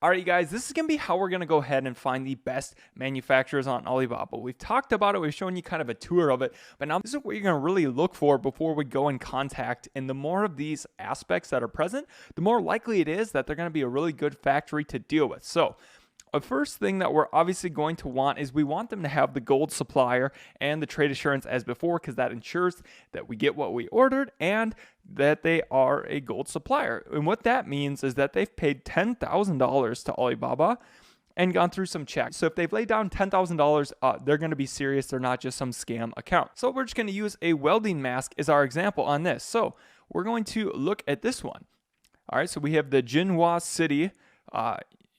All right, you guys, this is going to be how we're going to go ahead and find the best manufacturers on Alibaba. We've talked about it. We've shown you kind of a tour of it, but now this is what you're going to really look for before we go in contact. And the more of these aspects that are present, the more likely it is that they're going to be a really good factory to deal with. So the first thing that we're obviously going to want is we want them to have the gold supplier and the trade assurance as before, because that ensures that we get what we ordered and that they are a gold supplier. And what that means is that they've paid $10,000 to Alibaba and gone through some checks. So if they've laid down $10,000, they're going to be serious. They're not just some scam account. So we're just going to use a welding mask as our example on this. So we're going to look at this one. All right, so we have the Jinhua City.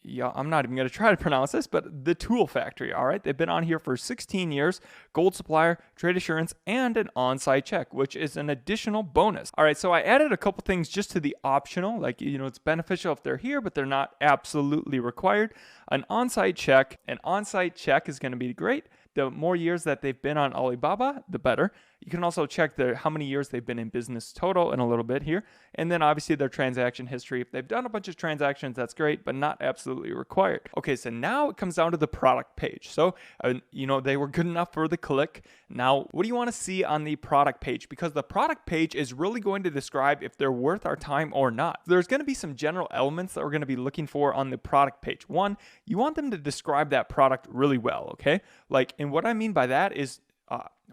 Yeah, I'm not even going to try to pronounce this, but the tool factory, all right? They've been on here for 16 years, gold supplier, trade assurance, and an on-site check, which is an additional bonus. All right, so I added a couple things just to the optional, like, it's beneficial if they're here, but they're not absolutely required. An on-site check is going to be great. The more years that they've been on Alibaba, the better. You can also check how many years they've been in business total in a little bit here. And then obviously their transaction history. If they've done a bunch of transactions, that's great, but not absolutely required. Okay, so now it comes down to the product page. So, they were good enough for the click. Now, what do you want to see on the product page? Because the product page is really going to describe if they're worth our time or not. There's going to be some general elements that we're going to be looking for on the product page. One, you want them to describe that product really well, okay? And what I mean by that is,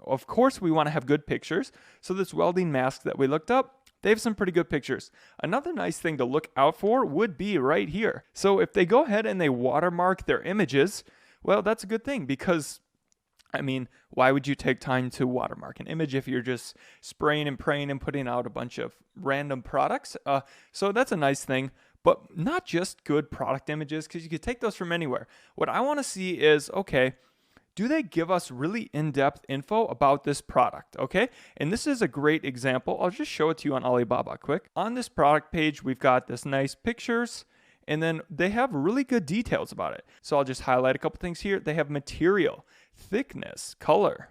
of course, we want to have good pictures. So this welding mask that we looked up, they have some pretty good pictures. Another nice thing to look out for would be right here. So if they go ahead and they watermark their images, well, that's a good thing because, why would you take time to watermark an image if you're just spraying and praying and putting out a bunch of random products? So that's a nice thing. But not just good product images, because you could take those from anywhere. What I want to see is, okay, do they give us really in-depth info about this product, okay? And this is a great example. I'll just show it to you on Alibaba quick. On this product page, we've got this nice pictures, and then they have really good details about it. So I'll just highlight a couple things here. They have material, thickness, color.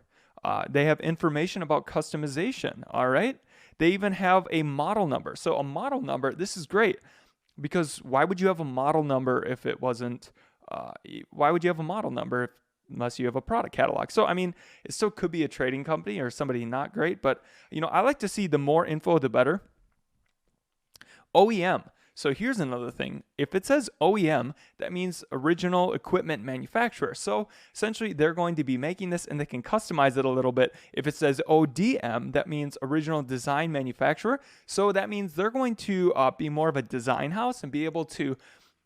They have information about customization, all right? They even have a model number. So a model number, this is great, because why would you have a model number if it wasn't, why would you have a model number unless you have a product catalog? So, it still could be a trading company or somebody not great, but, I like to see the more info, the better. OEM. So here's another thing. If it says OEM, that means original equipment manufacturer. So essentially they're going to be making this and they can customize it a little bit. If it says ODM, that means original design manufacturer. So that means they're going to be more of a design house and be able to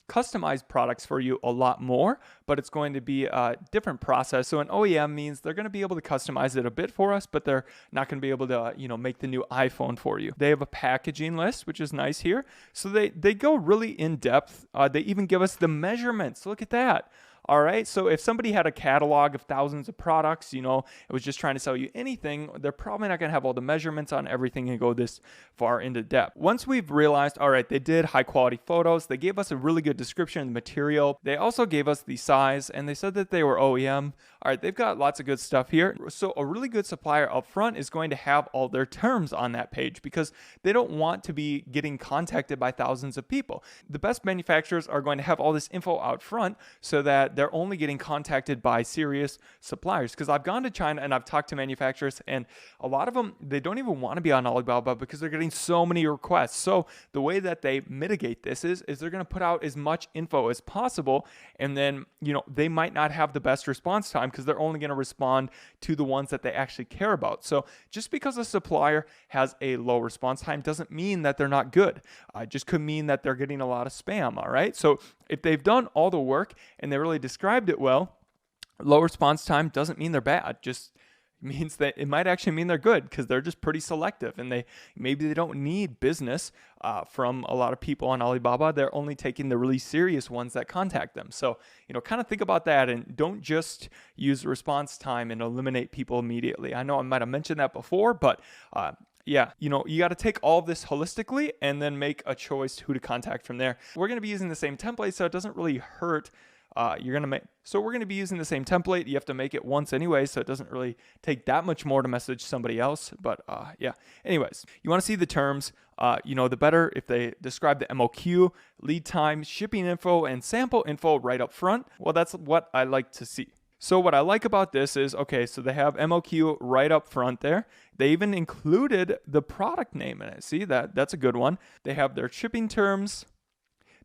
customize products for you a lot more, but it's going to be a different process. So an OEM means they're going to be able to customize it a bit for us, but they're not going to be able to, make the new iPhone for you. They have a packaging list, which is nice here. So they go really in depth. They even give us the measurements. Look at that. All right, so if somebody had a catalog of thousands of products, it was just trying to sell you anything, they're probably not going to have all the measurements on everything and go this far into depth. Once we've realized, all right, they did high quality photos, they gave us a really good description of the material, they also gave us the size, and they said that they were OEM. All right, they've got lots of good stuff here. So a really good supplier up front is going to have all their terms on that page because they don't want to be getting contacted by thousands of people. The best manufacturers are going to have all this info out front so that they're only getting contacted by serious suppliers. Because I've gone to China and I've talked to manufacturers, and a lot of them, they don't even want to be on Alibaba because they're getting so many requests. So the way that they mitigate this is they're going to put out as much info as possible, and then they might not have the best response time because they're only going to respond to the ones that they actually care about. So just because a supplier has a low response time doesn't mean that they're not good. It just could mean that they're getting a lot of spam. All right, so if they've done all the work and they really described it well, low response time doesn't mean they're bad. Just means that it might actually mean they're good because they're just pretty selective, and maybe they don't need business from a lot of people on Alibaba. They're only taking the really serious ones that contact them. So kind of think about that, and don't just use response time and eliminate people immediately. I know I might have mentioned that before, but you got to take all of this holistically and then make a choice who to contact from there. We're going to be using the same template, so it doesn't really hurt you're going to make. So we're going to be using the same template. You have to make it once anyway, so it doesn't really take that much more to message somebody else. But yeah, anyways, you want to see the terms. The better if they describe the MOQ, lead time, shipping info, and sample info right up front. Well, that's what I like to see. So what I like about this is, okay, so they have MOQ right up front there. They even included the product name in it. See, that's a good one. They have their shipping terms.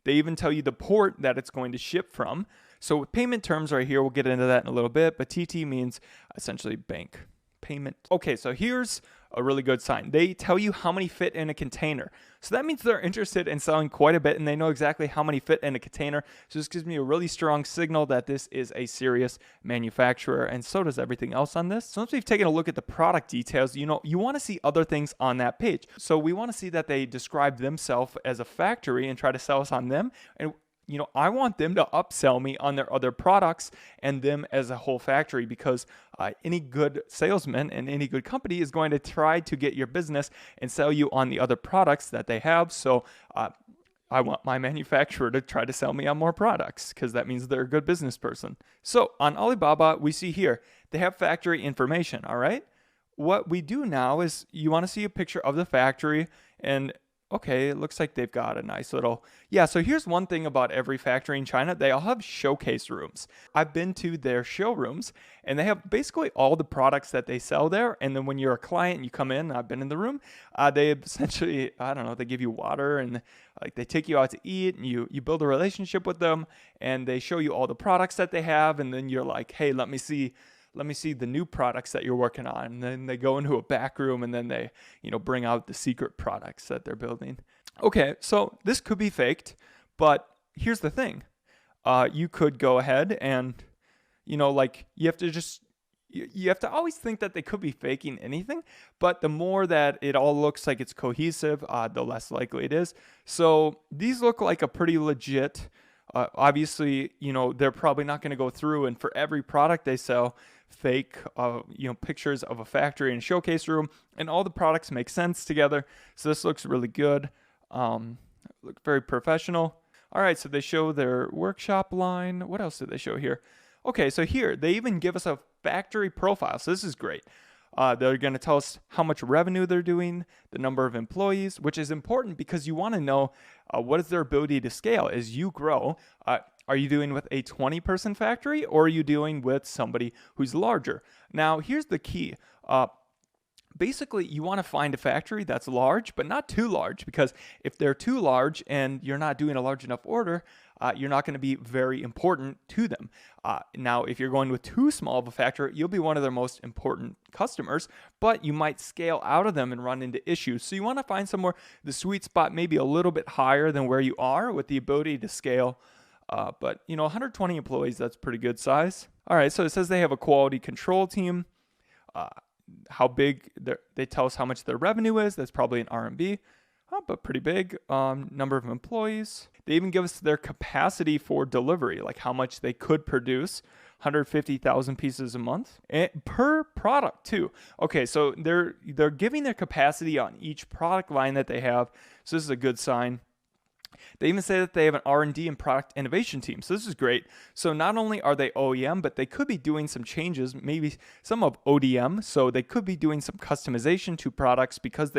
They even tell you the port that it's going to ship from. So with payment terms right here, we'll get into that in a little bit, but TT means essentially bank payment. Okay, so here's a really good sign. They tell you how many fit in a container. So that means they're interested in selling quite a bit and they know exactly how many fit in a container. So this gives me a really strong signal that this is a serious manufacturer, and so does everything else on this. So once we've taken a look at the product details, you want to see other things on that page. So we want to see that they describe themselves as a factory and try to sell us on them. And I want them to upsell me on their other products and them as a whole factory, because any good salesman and any good company is going to try to get your business and sell you on the other products that they have. So I want my manufacturer to try to sell me on more products, because that means they're a good business person. So on Alibaba, we see here, they have factory information, all right? What we do now is you want to see a picture of the factory, and okay, it looks like they've got a nice little, yeah, so here's one thing about every factory in China. They all have showcase rooms. I've been to their showrooms, and they have basically all the products that they sell there. And then when you're a client and you come in, I've been in the room, they essentially, I don't know, they give you water, and like they take you out to eat, and you build a relationship with them, and they show you all the products that they have. And then you're like, hey, let me see the new products that you're working on. And then they go into a back room, and then they, bring out the secret products that they're building. Okay, so this could be faked, but here's the thing. You could go ahead and, you have to always think that they could be faking anything, but the more that it all looks like it's cohesive, the less likely it is. So these look like a pretty legit, obviously, they're probably not going to go through and for every product they sell, fake, pictures of a factory and showcase room, and all the products make sense together. So this looks really good. Look very professional. All right, so they show their workshop line. What else did they show here? Okay, so here they even give us a factory profile. So this is great. They're going to tell us how much revenue they're doing, the number of employees, which is important because you want to know what is their ability to scale as you grow. Are you doing with a 20-person factory, or are you doing with somebody who's larger? Now, here's the key. Basically, you want to find a factory that's large, but not too large, because if they're too large and you're not doing a large enough order, you're not going to be very important to them. Now, if you're going with too small of a factory, you'll be one of their most important customers, but you might scale out of them and run into issues. So you want to find somewhere the sweet spot maybe a little bit higher than where you are with the ability to scale. But 120 employees, that's pretty good size. All right, so it says they have a quality control team. How big, they tell us how much their revenue is. That's probably in RMB, but pretty big. Number of employees. They even give us their capacity for delivery, like how much they could produce. 150,000 pieces a month per product too. Okay, so they're giving their capacity on each product line that they have. So this is a good sign. They even say that they have an R&D and product innovation team. So this is great. So not only are they OEM, but they could be doing some changes, maybe some of ODM. So they could be doing some customization to products, because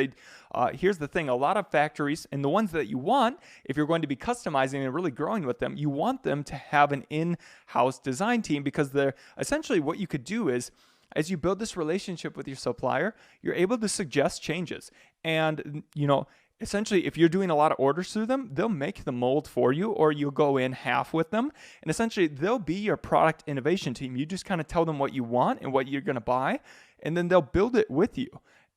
here's the thing, a lot of factories, and the ones that you want, if you're going to be customizing and really growing with them, you want them to have an in-house design team, because they're essentially, what you could do is, as you build this relationship with your supplier, you're able to suggest changes. And, essentially, if you're doing a lot of orders through them, they'll make the mold for you, or you'll go in half with them. And essentially, they'll be your product innovation team. You just kind of tell them what you want and what you're going to buy, and then they'll build it with you.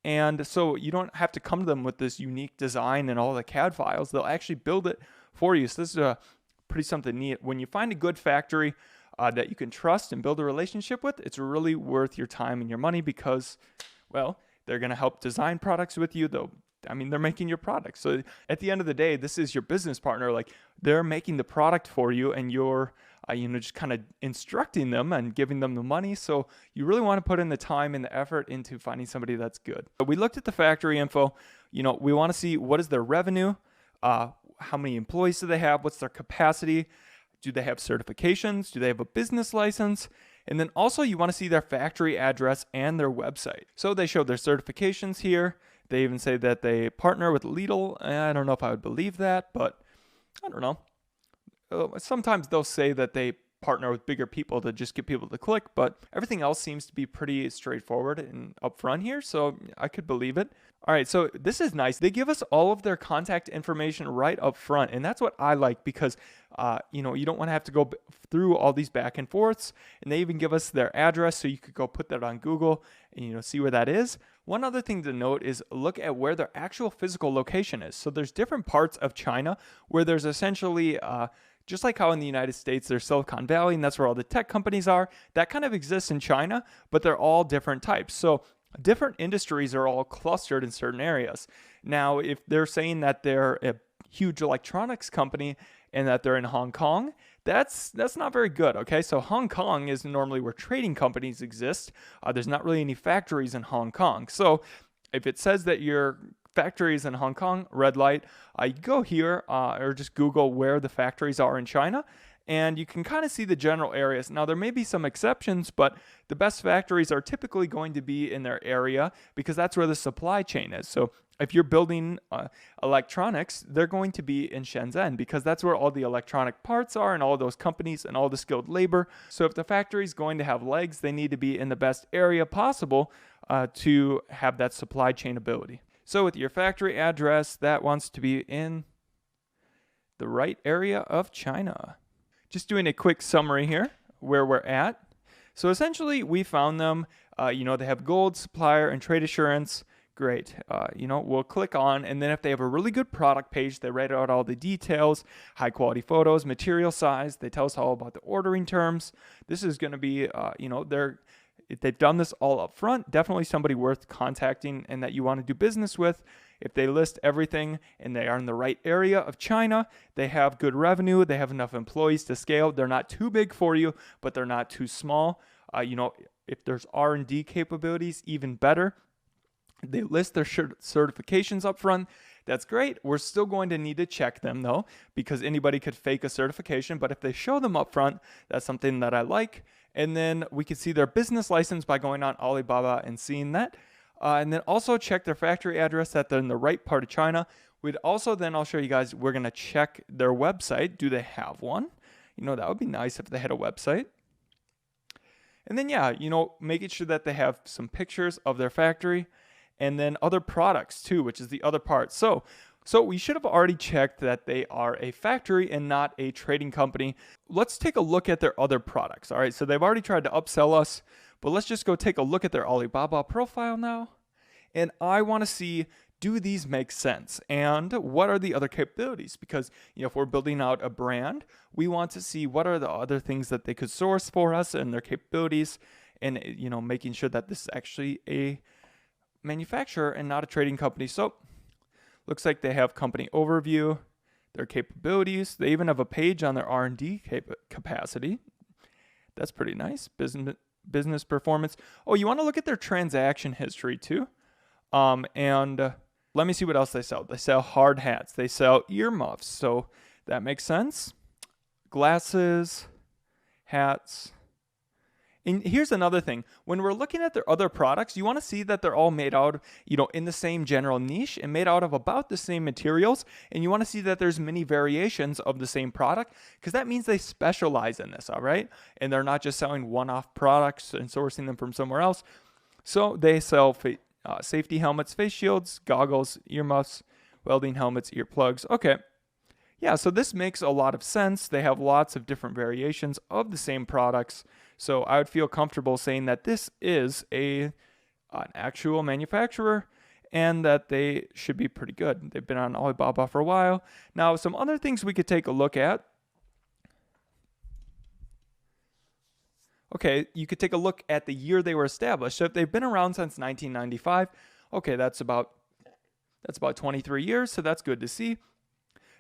And so you don't have to come to them with this unique design and all the CAD files. They'll actually build it for you. So this is pretty something neat. When you find a good factory that you can trust and build a relationship with, it's really worth your time and your money, because, well, they're going to help design products with you. They're making your product. So at the end of the day, this is your business partner. Like, they're making the product for you, and you're, just kind of instructing them and giving them the money. So you really want to put in the time and the effort into finding somebody that's good. We looked at the factory info. We want to see what is their revenue, how many employees do they have, what's their capacity, Do they have certifications? Do they have a business license? And then also you want to see their factory address and their website. So they show their certifications here. They even say that they partner with Lidl. I don't know if I would believe that, but I don't know. Sometimes they'll say that they partner with bigger people to just get people to click, but everything else seems to be pretty straightforward and upfront here, so I could believe it. All right, so this is nice. They give us all of their contact information right up front, and that's what I like because, you don't want to have to go through all these back and forths, and they even give us their address, so you could go put that on Google and, see where that is. One other thing to note is look at where their actual physical location is. So there's different parts of China where there's essentially just like how in the United States there's Silicon Valley and that's where all the tech companies are, that kind of exists in China, but they're all different types. So different industries are all clustered in certain areas. Now, if they're saying that they're a huge electronics company and that they're in Hong Kong, that's not very good, okay? So Hong Kong is normally where trading companies exist. There's not really any factories in Hong Kong. So if it says that your factories in Hong Kong, red light, you go here or just Google where the factories are in China, and you can kind of see the general areas. Now, there may be some exceptions, but the best factories are typically going to be in their area because that's where the supply chain is. So if you're building electronics, they're going to be in Shenzhen because that's where all the electronic parts are and all those companies and all the skilled labor. So if the factory is going to have legs, they need to be in the best area possible to have that supply chain ability. So with your factory address, that wants to be in the right area of China. Just doing a quick summary here where we're at. So essentially we found them, they have gold, supplier, and trade assurance. Great. We'll click on, and then if they have a really good product page, they write out all the details, high quality photos, material size. They tell us all about the ordering terms. This is going to be, if they've done this all up front, definitely somebody worth contacting and that you want to do business with. If they list everything and they are in the right area of China, they have good revenue, they have enough employees to scale. They're not too big for you, but they're not too small. If there's R&D capabilities, even better. They list their certifications up front. That's great. We're still going to need to check them though, because anybody could fake a certification. But if they show them up front, that's something that I like. And then we can see their business license by going on Alibaba and seeing that. And then also check their factory address that they're in the right part of China. We'd also then, I'll show you guys, we're going to check their website. Do they have one? That would be nice if they had a website. And then, making sure that they have some pictures of their factory and then other products too, which is the other part. So we should have already checked that they are a factory and not a trading company. Let's take a look at their other products. All right, so they've already tried to upsell us, but let's just go take a look at their Alibaba profile now. And I want to see, do these make sense? And what are the other capabilities? Because, if we're building out a brand, we want to see what are the other things that they could source for us and their capabilities and, making sure that this is actually a manufacturer and not a trading company. So looks like they have company overview, their capabilities. They even have a page on their R&D capacity. That's pretty nice. Business performance. Oh, you want to look at their transaction history too. And let me see what else they sell. They sell hard hats. They sell earmuffs. So that makes sense. Glasses, hats. And here's another thing. When we're looking at their other products, you want to see that they're all made out, in the same general niche and made out of about the same materials. And you want to see that there's many variations of the same product because that means they specialize in this, all right? And they're not just selling one-off products and sourcing them from somewhere else. So they sell safety helmets, face shields, goggles, earmuffs, welding helmets, earplugs. Okay. Yeah, so this makes a lot of sense. They have lots of different variations of the same products. So I would feel comfortable saying that this is an actual manufacturer and that they should be pretty good. They've been on Alibaba for a while. Now, some other things we could take a look at. Okay, you could take a look at the year they were established. So if they've been around since 1995, okay, that's about 23 years, so that's good to see.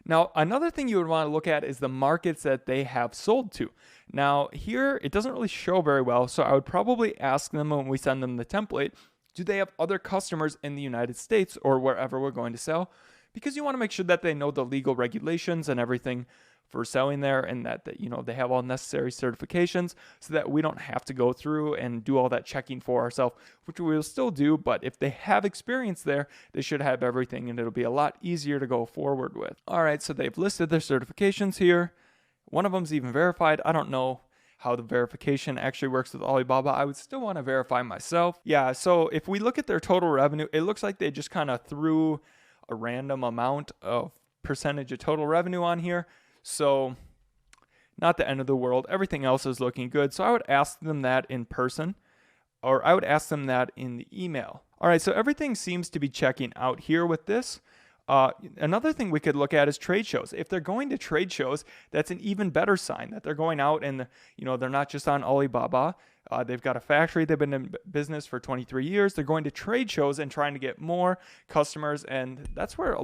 Now, another thing you would want to look at is the markets that they have sold to. Now, here, it doesn't really show very well, so I would probably ask them when we send them the template, do they have other customers in the United States or wherever we're going to sell? Because you want to make sure that they know the legal regulations and everything for selling there, and that they have all necessary certifications, so that we don't have to go through and do all that checking for ourselves, which we will still do. But if they have experience there, they should have everything, and it'll be a lot easier to go forward with. All right, so they've listed their certifications here. One of them's even verified. I don't know how the verification actually works with Alibaba. I would still want to verify myself. Yeah, so if we look at their total revenue, it looks like they just kind of threw a random amount of percentage of total revenue on here. So not the end of the world. Everything else is looking good. So I would ask them that in person, or I would ask them that in the email. All right, so everything seems to be checking out here with this. Another thing we could look at is trade shows. If they're going to trade shows, that's an even better sign that they're going out and, they're not just on Alibaba. They've got a factory. They've been in business for 23 years. They're going to trade shows and trying to get more customers. And that's where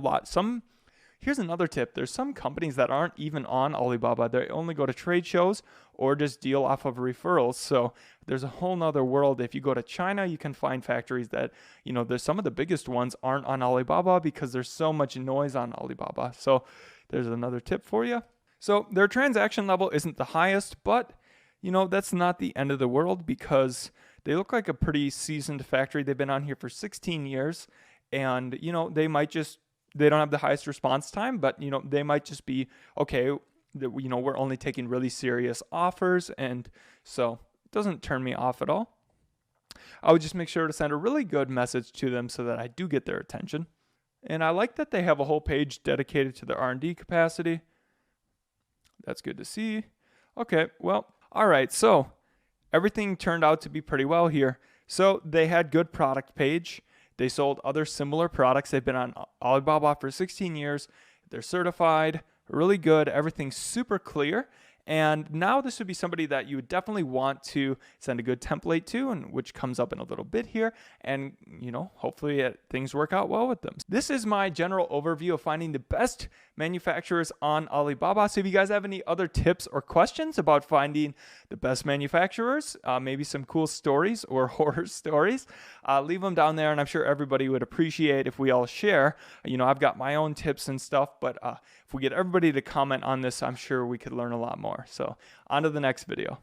here's another tip. There's some companies that aren't even on Alibaba. They only go to trade shows or just deal off of referrals. So there's a whole nother world. If you go to China, you can find factories that, there's some of the biggest ones aren't on Alibaba because there's so much noise on Alibaba. So there's another tip for you. So their transaction level isn't the highest, but that's not the end of the world because they look like a pretty seasoned factory. They've been on here for 16 years and, they don't have the highest response time, but, they might just be, okay, we're only taking really serious offers. And so it doesn't turn me off at all. I would just make sure to send a really good message to them so that I do get their attention. And I like that they have a whole page dedicated to their R&D capacity. That's good to see. Okay, well, all right. So everything turned out to be pretty well here. So they had good product page. They sold other similar products. They've been on Alibaba for 16 years. They're certified, really good. Everything's super clear. And now this would be somebody that you would definitely want to send a good template to, and which comes up in a little bit here. And, hopefully things work out well with them. This is my general overview of finding the best manufacturers on Alibaba. So if you guys have any other tips or questions about finding the best manufacturers, maybe some cool stories or horror stories, leave them down there. And I'm sure everybody would appreciate if we all share. I've got my own tips and stuff, but if we get everybody to comment on this, I'm sure we could learn a lot more. So on to the next video.